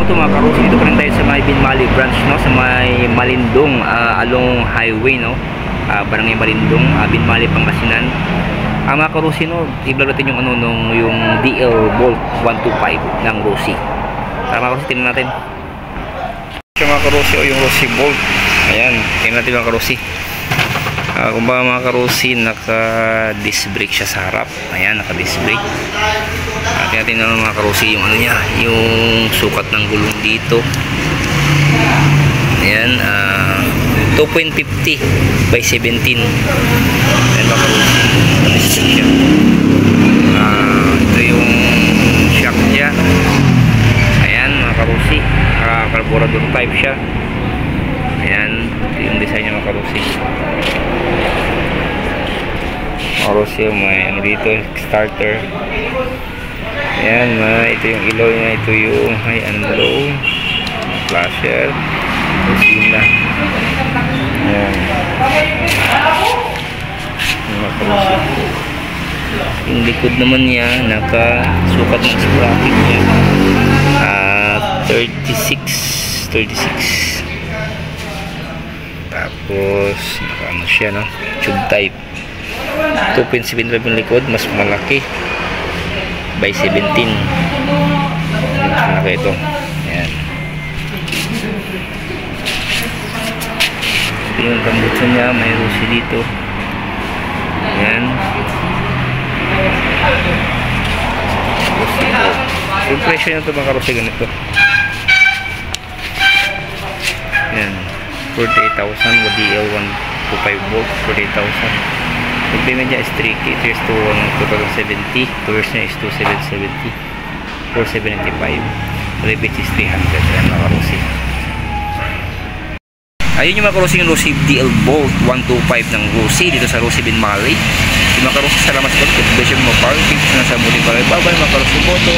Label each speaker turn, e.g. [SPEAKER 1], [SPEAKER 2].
[SPEAKER 1] to mga karusi. Dito pa rin tayo sa may Binmali branch, no? Sa may Malindong, along highway, no? Barangay Malindong, Binmali, Pangasinan. Mga karusi, no? I-vlog natin yung yung DL Bolt 125 ng Rosi. Tara mga karusi, tingnan natin. Yung mga karusi, yung Rosi Bolt. Ayan, tingnan natin mga karusi. Kung ba mga karusi, naka-disc brake siya sa harap. Ayan, naka-disc brake. Tingnan natin naman mga karusi yung niya, yung sukat ng gulong dito. Ayan, 2.50 by 17. Ayan mga karusi, naka-disc brake siya. Ito yung shock niya. Ayan mga karusi, carburetor type siya. Ayan, ito yung design niya mga karusi. Karusi, may ano dito, starter. Ayan, ito yung ilaw niya, ito yung high and low, flasher, kusina. Ayan, mga karusi. Yung likod naman niya, nakasukat ng sprocket niya, 36. Tapos ano siya, no? Tube type. 2.7 yung likod, mas malaki by 17. Mas malaki ito. Ayan. Ito yung tambutso niya, may Rosi dito. Ayan. Yung presyo nyo ito mga karusi ganito. Ayan, 48,000 with DL 125 volt, 48,000. Yung payment niya is 3K, 3 years to 2,070, 2 years niya is 2,770, 4,795, rebate is 300. Ayan mga karusi. Ayun yung mga karusi, yung Rosi DL Bolt 125 ng Rosi dito sa Rosi Binmali. Yung mga karusi, salamat sa pag-subscribe mo, parking na sa muli pa rin. Bye bye mga karusi, boto.